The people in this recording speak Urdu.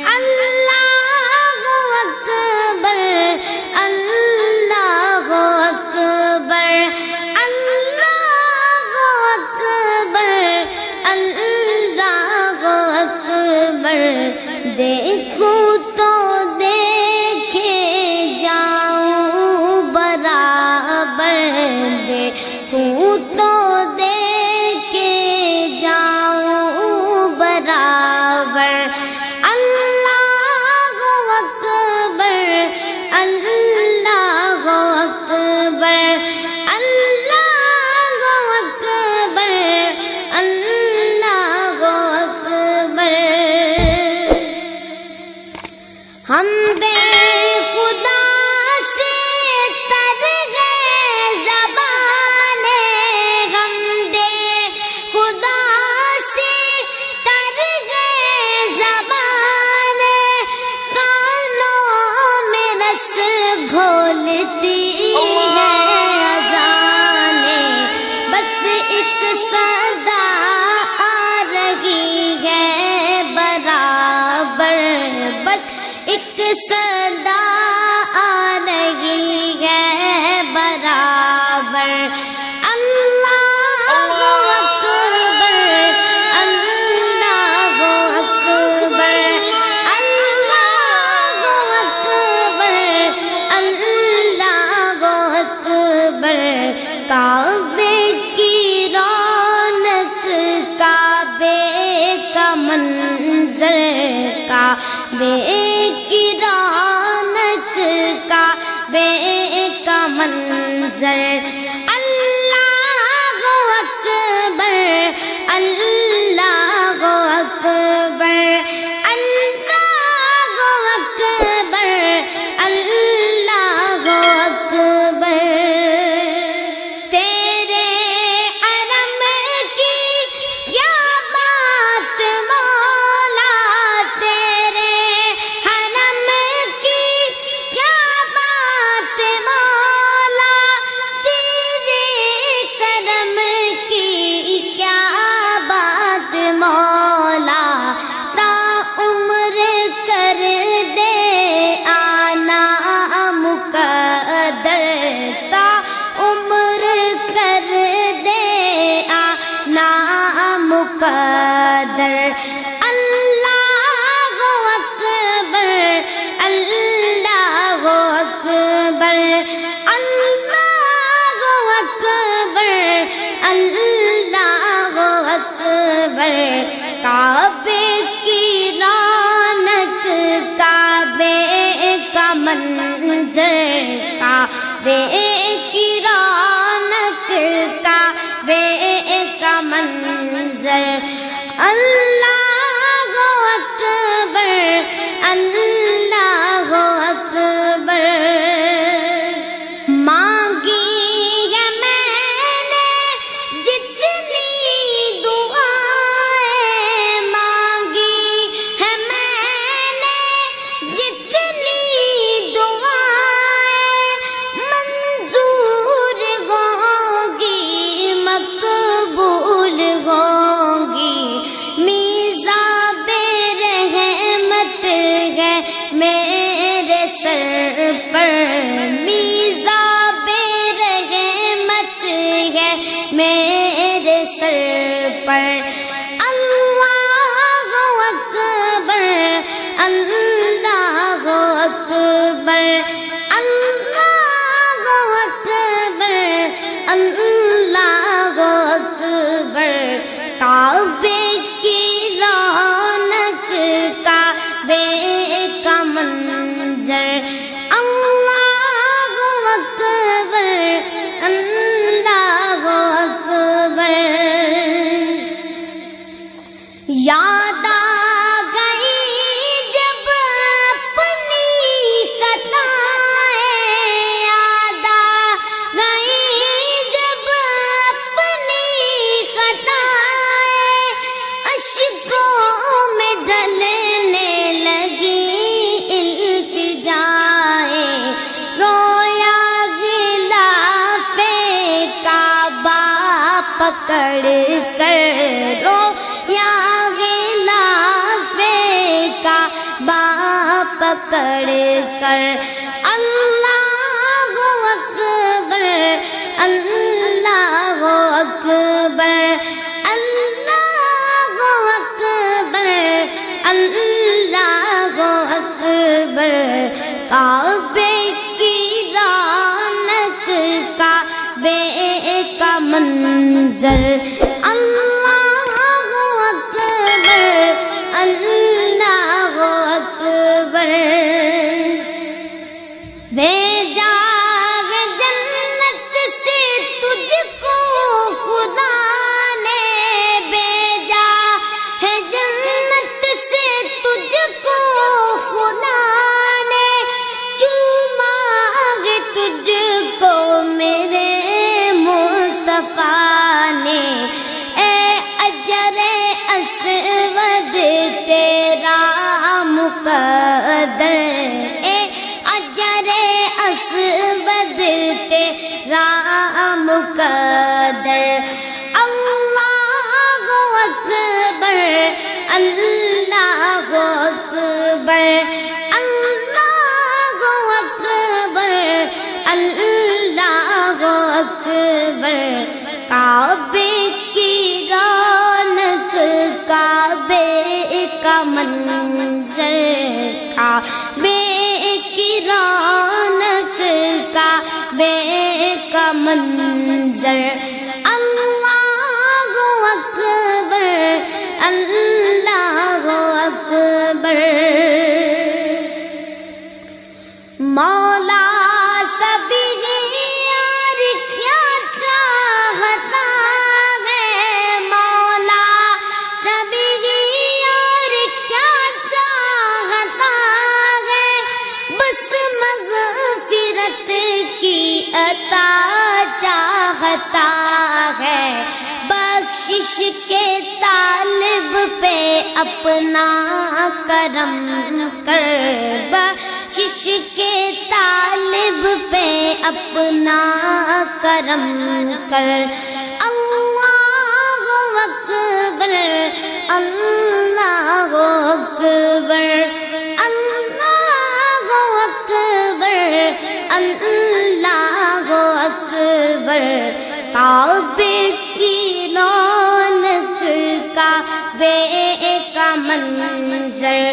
اللہ اکبر اللہ اکبر اللہ اکبر اللہ اکبر دیکھوں تو دیکھے جاؤں برابر دیکھوں تو دیکھے جاؤں برابر اللہ اکبر اللہ اکبر اللہ اکبر اللہ اکبر ہم دے خدا سے تر گئے زبانیں ہم دے خدا سے تر گئے زبانیں کانوں میں رس گھولتی ہے اذانیں بس ایک صدا آ رہی ہے برابر بس ایک صدا آ رہی ہے برابر اللہ اکبر اللہ اکبر اللہ اکبر اللہ اکبر کعبے کی رونق کعبے کا منظر کعبے کی رونق کعبے کا منظر اللہ اکبر اللہ اکبر اللہ اکبر اللہ اکبر تیرے حرم کی کیا بات مولا تیرے حرم کی کیا بات مولا تیرے کرم کی کیا بات مولا تا عمر کر دے آنا مقدر تا عمر کر دے آنا مقدر اللہ اکبر اللہ اکبر اللہ اکبر اللہ اکبر کعبے کی رونق کعبے کا منظر کعبے کی رونق کعبے کا منظر اللہ اکبر اللہ اکبر مانگی ہے میں نے جتنی دعائیں مانگی ہے میں نے جتنی دعائیں منظور ہوں گی مقبول ہوں گی میزاب رحمت ہے میرے سر پر میزاب رحمت ہے میرے سر پر اللہ اکبر اللہ اکبر اللہ اکبر اللہ اکبر کعبے کی رونق کعبے کا منظر اللہ اکبر اللہ اکبر یاد آ گئی جب اپنی خطائیں یاد آ گئی جب اپنی خطائیں اشکوں میں ڈھلنے لگی التجائیں رویا غلاف کعبہ پکڑ کر رویا غلاف با پکڑ کر اللہ اکبر اللہ اکبر اللہ اکبر اللہ اکبر کعبے کی رونق کعبے کا منظر اللہ اکبر اللہ اکبر بھیجا ہے جنت سے تجھ کو خدا نے بھیجا ہے جنت سے تجھ کو خدا نے چوما ہے تجھ کو میرے مصطفیٰ نے اے اجر اسود تیرا مقدر اے اجر اسود تیرا مقدر اللہ اکبر اللہ اکبر اللہ اکبر اللہ اکبر کعبے کی رونق کعبے کا منظر کعبے کی رونق کعبے کا منظر اللہ اکبر اللہ اکبر مولا سبھی یار کیا چاہتا ہے مولا سبھی یار کیا چاہتا ہے بس مغفرت کی عطا چاہتا ہے بخشش کے طالب پہ اپنا کرم کر بخشش کے طالب پہ اپنا کرم کر اللہ اکبر اللہ اکبر اللہ اکبر اللہ اکبر کعبے کی رونق کعبے کا منظر